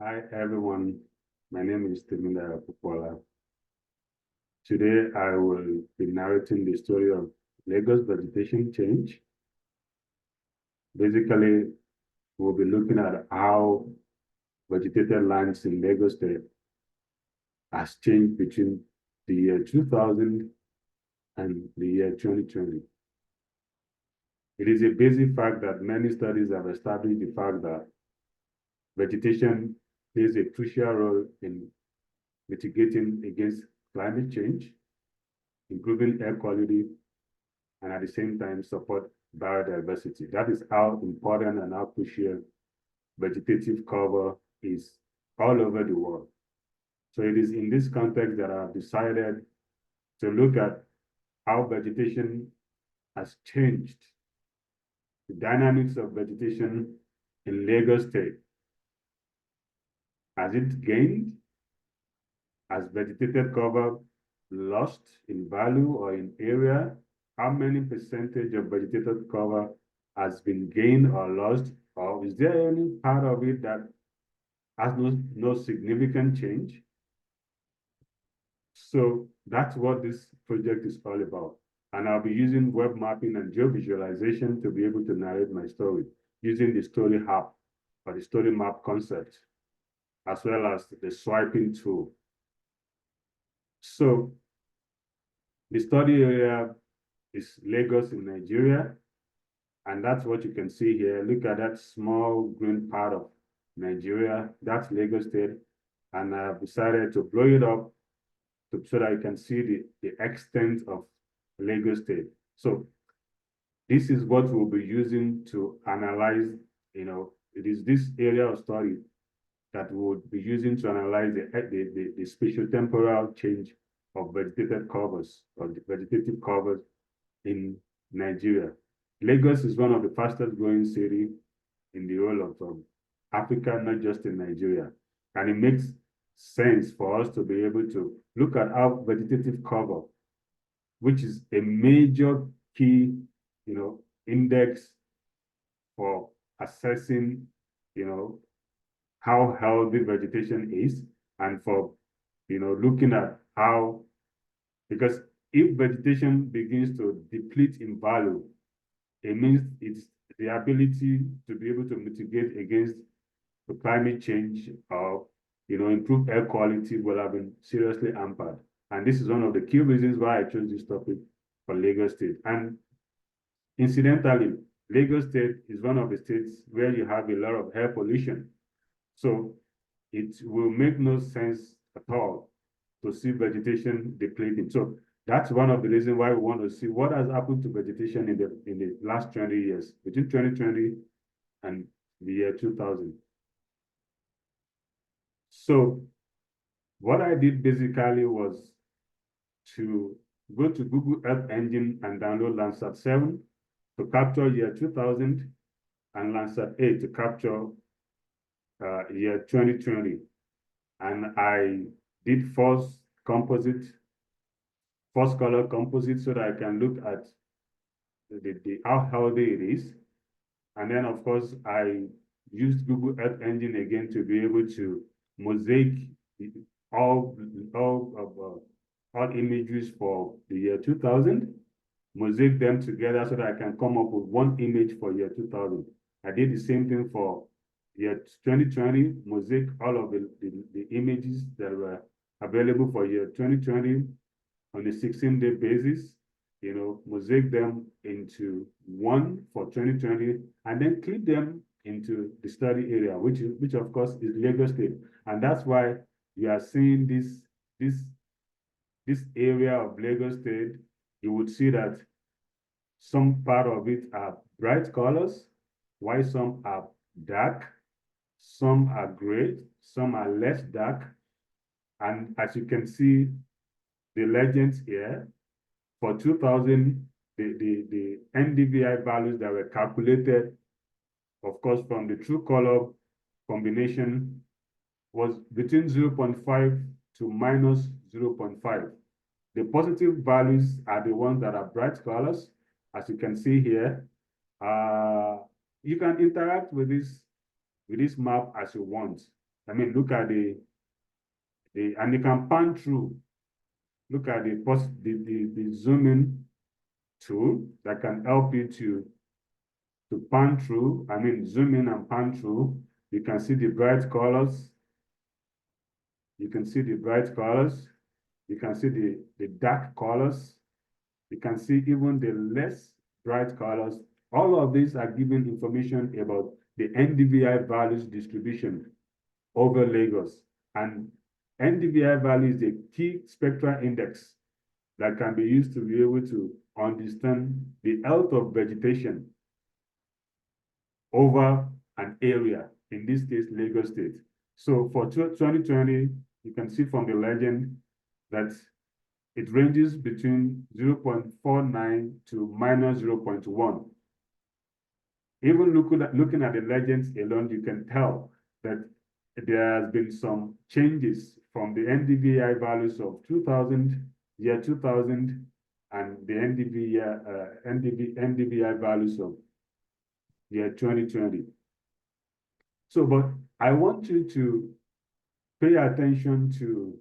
Hi everyone, my name is Temida Popola. Today I will be narrating the story of Lagos vegetation change. Basically, we'll be looking at how vegetated lands in Lagos State has changed between the year 2000 and the year 2020. It is a basic fact that many studies have established the fact that vegetation plays a crucial role in mitigating against climate change, improving air quality, and at the same time support biodiversity. That is how important and how crucial vegetative cover is all over the world. So it is in this context that I've decided to look at how vegetation has changed, the dynamics of vegetation in Lagos State. Has it gained? Has vegetated cover lost in value or in area? How many percentage of vegetated cover has been gained or lost? Or is there any part of it that has no significant change? So that's what this project is all about. And I'll be using web mapping and geovisualization to be able to narrate my story using the story hub or the story map concept, as well as the swiping tool. So the study area is Lagos in Nigeria. And that's what you can see here. Look at that small green part of Nigeria. That's Lagos State. And I've decided to blow it up so that you can see the extent of Lagos State. So this is what we'll be using to analyze, it is this area of study that we'll be using to analyze the spatiotemporal change of vegetated covers or the vegetative covers in Nigeria. Lagos is one of the fastest growing cities in the whole of Africa, not just in Nigeria. And it makes sense for us to be able to look at our vegetative cover, which is a major key, index for assessing, how healthy vegetation is, and for, looking at how, because if vegetation begins to deplete in value, it means it's the ability to be able to mitigate against the climate change or, improve air quality will have been seriously hampered. And this is one of the key reasons why I chose this topic for Lagos State. And incidentally, Lagos State is one of the states where you have a lot of air pollution. So it will make no sense at all to see vegetation depleting. So that's one of the reasons why we want to see what has happened to vegetation in the last 20 years, between 2020 and the year 2000. So what I did basically was to go to Google Earth Engine and download Landsat 7 to capture year 2000 and Landsat 8 to capture year 2020. And I did force color composite so that I can look at how healthy it is. And then, of course, I used Google Earth Engine again to be able to mosaic all images for the year 2000, mosaic them together so that I can come up with one image for year 2000. I did the same thing for year 2020, mosaic all of the images that were available for year 2020 on a 16-day basis, mosaic them into one for 2020, and then clip them into the study area, which of course is Lagos State. And that's why you are seeing this area of Lagos State. You would see that some part of it are bright colors, while some are dark, some are gray, some are less dark. And as you can see, the legends here, for 2000, the NDVI values that were calculated, of course, from the true color combination was between 0.5 to minus 0.5. The positive values are the ones that are bright colors, as you can see here. You can interact with this map as you want. I mean, look at and you can pan through. Look at the zoom in tool that can help you to pan through. I mean, zoom in and pan through. You can see the bright colors. You can see the bright colors. You can see the dark colors. You can see even the less bright colors. All of these are giving information about the NDVI values distribution over Lagos. And NDVI value is a key spectral index that can be used to be able to understand the health of vegetation over an area, in this case, Lagos State. So for 2020, you can see from the legend that it ranges between 0.49 to minus 0.1. Even looking at the legends alone, you can tell that there has been some changes from the NDVI values of 2000, year 2000, and the NDVI values of year 2020. So, but I want you to pay attention to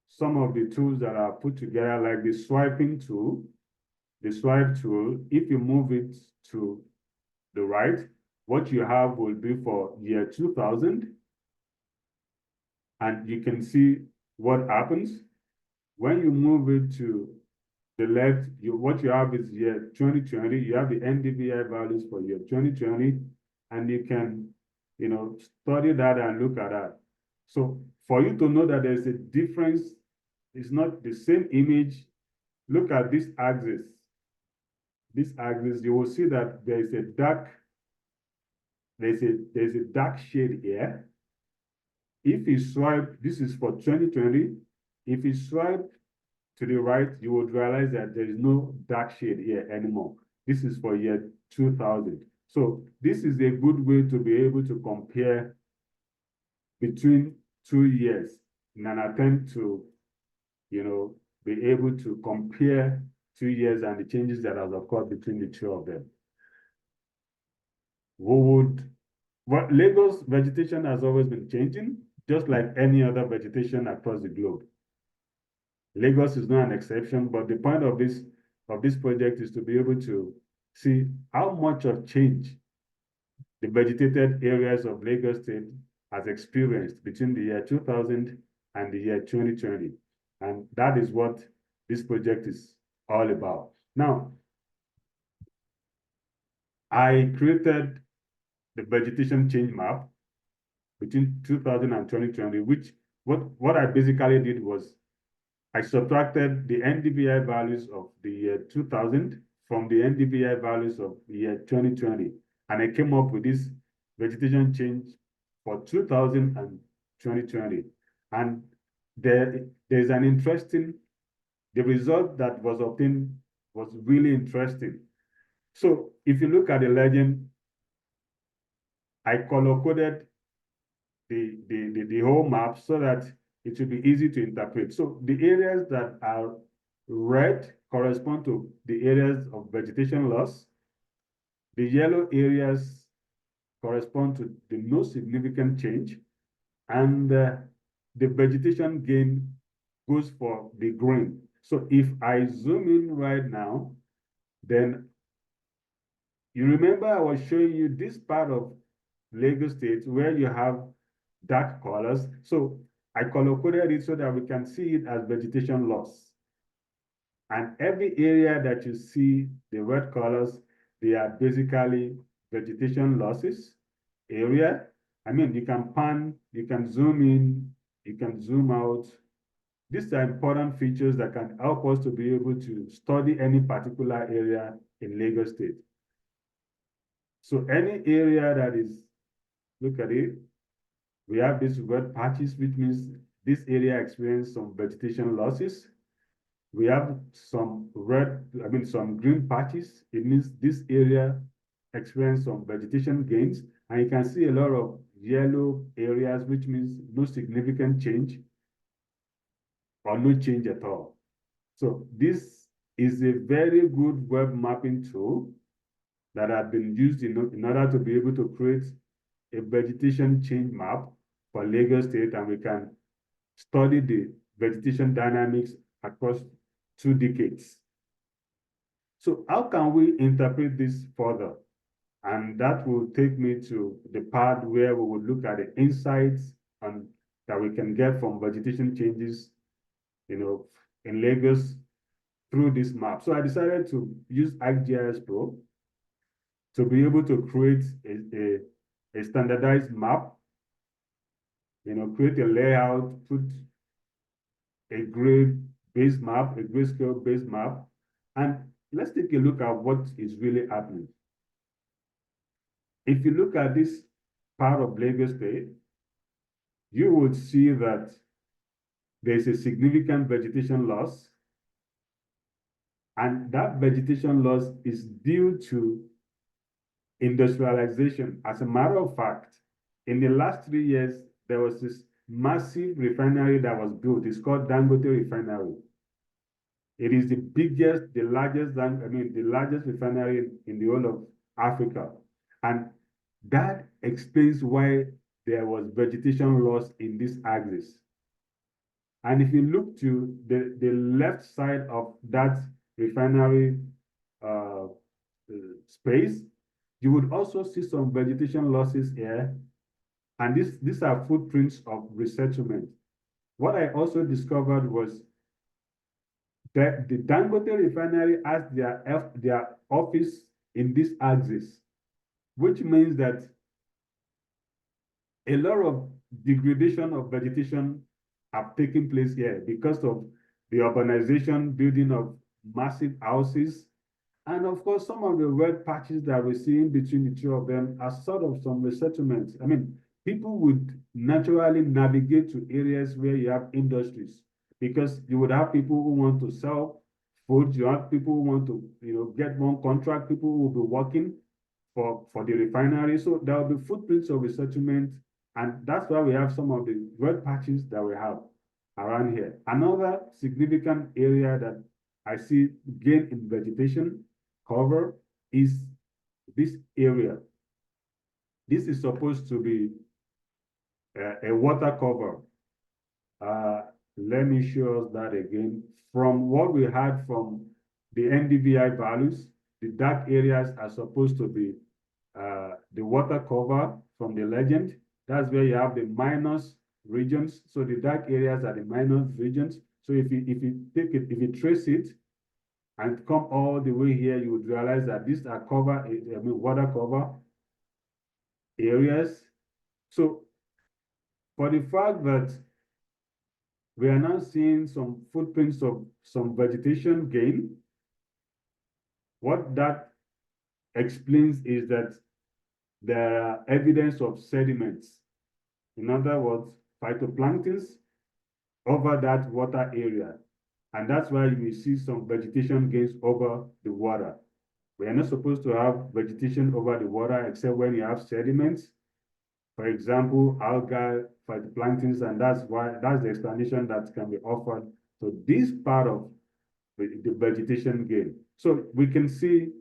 some of the tools that are put together, like the swiping tool. The swipe tool, if you move it to the right, what you have will be for year 2000. And you can see what happens. When you move it to the left, what you have is year 2020. You have the NDVI values for year 2020, and you can, study that and look at that. So for you to know that there's a difference, it's not the same image. Look at this axis. This axis, you will see that there's a dark shade here. If you swipe, this is for 2020. If you swipe to the right, you would realize that there is no dark shade here anymore. This is for year 2000. So this is a good way to be able to compare between 2 years in an attempt to, be able to compare 2 years and the changes that have occurred between the two of them. Lagos vegetation has always been changing, just like any other vegetation across the globe. Lagos is not an exception, but the point of this project is to be able to see how much of change the vegetated areas of Lagos State has experienced between the year 2000 and the year 2020. And that is what this project is all about. Now, I created the vegetation change map between 2000 and 2020, which what I basically did was I subtracted the NDVI values of the year 2000 from the NDVI values of the year 2020. And I came up with this vegetation change for 2000 and 2020. And there's an interesting, the result that was obtained was really interesting. So if you look at the legend, I color-coded the whole map so that it will be easy to interpret. So the areas that are red correspond to the areas of vegetation loss. The yellow areas correspond to the no significant change. And the vegetation gain goes for the green. So if I zoom in right now, then you remember I was showing you this part of Lagos State where you have dark colors. So I color-coded it so that we can see it as vegetation loss. And every area that you see the red colors, they are basically vegetation losses area. I mean, you can pan, you can zoom in, you can zoom out. These are important features that can help us to be able to study any particular area in Lagos State. So any area that is, look at it, we have these red patches, which means this area experienced some vegetation losses. We have some some green patches. It means this area experienced some vegetation gains. And you can see a lot of yellow areas, which means no significant change or no change at all. So this is a very good web mapping tool that has been used in order to be able to create a vegetation change map for Lagos State, and we can study the vegetation dynamics across 2 decades. So how can we interpret this further? And that will take me to the part where we will look at the insights that we can get from vegetation changes, in Lagos through this map. So I decided to use ArcGIS Pro to be able to create a standardized map, create a layout, put a grid-based map, a grayscale-based map, and let's take a look at what is really happening. If you look at this part of Lagos State, you would see that there's a significant vegetation loss, and that vegetation loss is due to industrialization. As a matter of fact, in the last 3 years, there was this massive refinery that was built. It's called Dangote Refinery. It is the biggest, the largest refinery in the whole of Africa. And that explains why there was vegetation loss in this axis. And if you look to the left side of that refinery space, you would also see some vegetation losses here. And these are footprints of resettlement. What I also discovered was that the Dangote refinery has their office in this axis, which means that a lot of degradation of vegetation have taken place here because of the urbanization, building of massive houses. And of course, some of the red patches that we see in between the two of them are sort of some resettlements. I mean, people would naturally navigate to areas where you have industries, because you would have people who want to sell food, you have people who want to, get one contract, people who will be working for the refinery. So there will be footprints of resettlement, and that's why we have some of the red patches that we have around here. Another significant area that I see gain in vegetation cover is this area. This is supposed to be a water cover. Let me show us that again. From what we had from the NDVI values, the dark areas are supposed to be the water cover from the legend. That's where you have the minus regions. So the dark areas are the minus regions. So if you trace it and come all the way here, you would realize that these are water cover areas. So for the fact that we are now seeing some footprints of some vegetation gain, what that explains is that there are evidence of sediments. In other words, phytoplanktons over that water area. And that's why you will see some vegetation gains over the water. We are not supposed to have vegetation over the water except when you have sediments. For example, algae, phytoplanktons, and that's the explanation that can be offered to this part of the vegetation gain. So we can see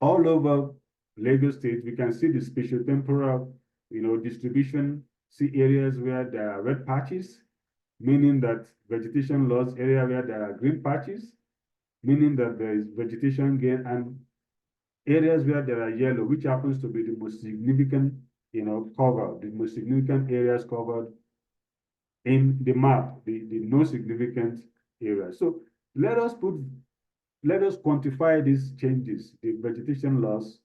all over Lagos State, we can see the spatiotemporal, distribution, see areas where there are red patches, meaning that vegetation loss, area where there are green patches, meaning that there is vegetation gain, and areas where there are yellow, which happens to be the most significant, cover, the most significant areas covered in the map, the no significant areas. So let us quantify these changes, the vegetation loss,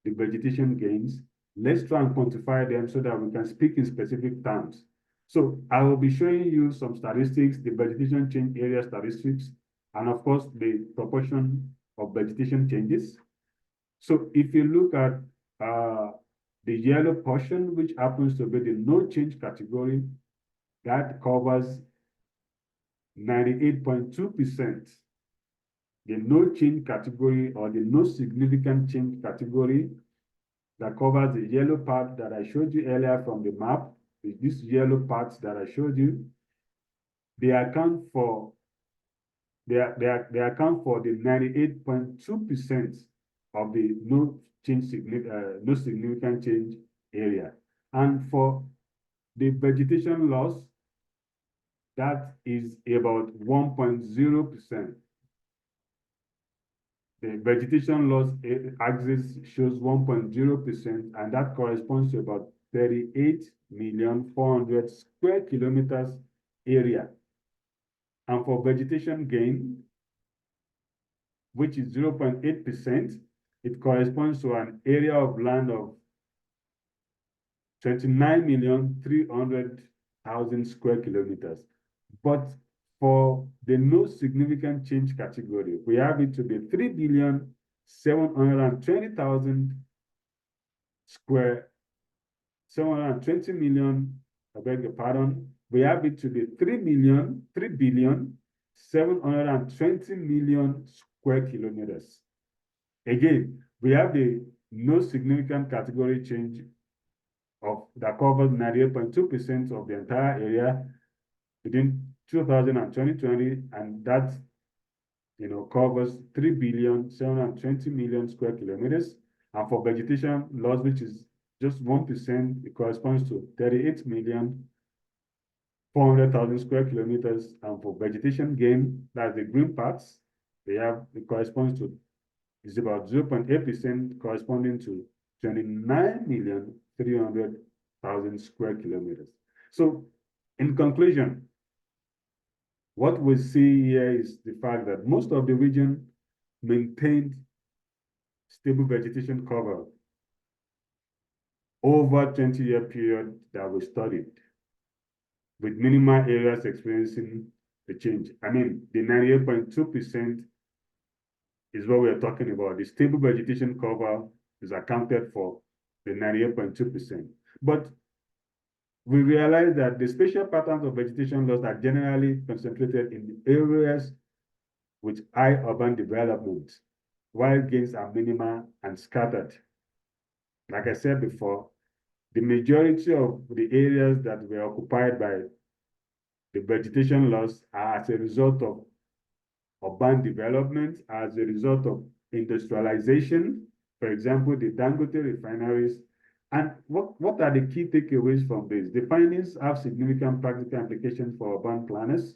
the vegetation gains. Let's try and quantify them so that we can speak in specific terms. So I will be showing you some statistics, the vegetation change area statistics, and of course, the proportion of vegetation changes. So if you look at the yellow portion, which happens to be the no change category, that covers 98.2%. The no change category, or the no significant change category, that covers the yellow part that I showed you earlier from the map, these yellow parts that I showed you, they account for the 98.2% of the no significant change area. And for The vegetation loss, that is about 1.0%. The vegetation loss axis shows 1.0%, and that corresponds to about 38,400,000 square kilometers area. And for vegetation gain, which is 0.8%, it corresponds to an area of land of 29,300,000 square kilometers. But for the no significant change category, we have it to be 3,720,000 square, 720 million, I beg your pardon. We have it to be 3,720,000,000 square kilometers. Again, we have the no significant category change of that covers 98.2% of the entire area between 2000 and 2020, and that covers 3,720,000,000 square kilometers. And for vegetation loss, which is just 1%, it corresponds to 38,400,000 square kilometers. And for vegetation gain, that's the green parts, it corresponds to, is about 0.8%, corresponding to 29,300,000 square kilometers. So, in conclusion, what we see here is the fact that most of the region maintained stable vegetation cover over 20-year period that we studied, with minimal areas experiencing the change. I mean, the 98.2% is what we are talking about. The stable vegetation cover is accounted for the 98.2%. But we realize that the spatial patterns of vegetation loss are generally concentrated in the areas with high urban development, while gains are minimal and scattered. Like I said before, the majority of the areas that were occupied by the vegetation loss are as a result of urban development, as a result of industrialization, for example, the Dangote refineries. And what are the key takeaways from this? The findings have significant practical implications for urban planners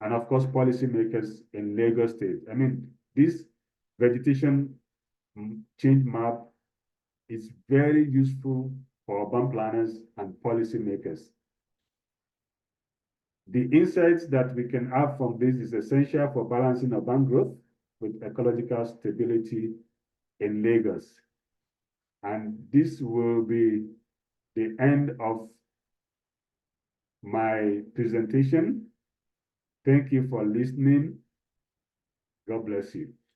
and, of course, policymakers in Lagos State. I mean, this vegetation change map is very useful for urban planners and policymakers. The insights that we can have from this is essential for balancing urban growth with ecological stability in Lagos. And this will be the end of my presentation. Thank you for listening. God bless you.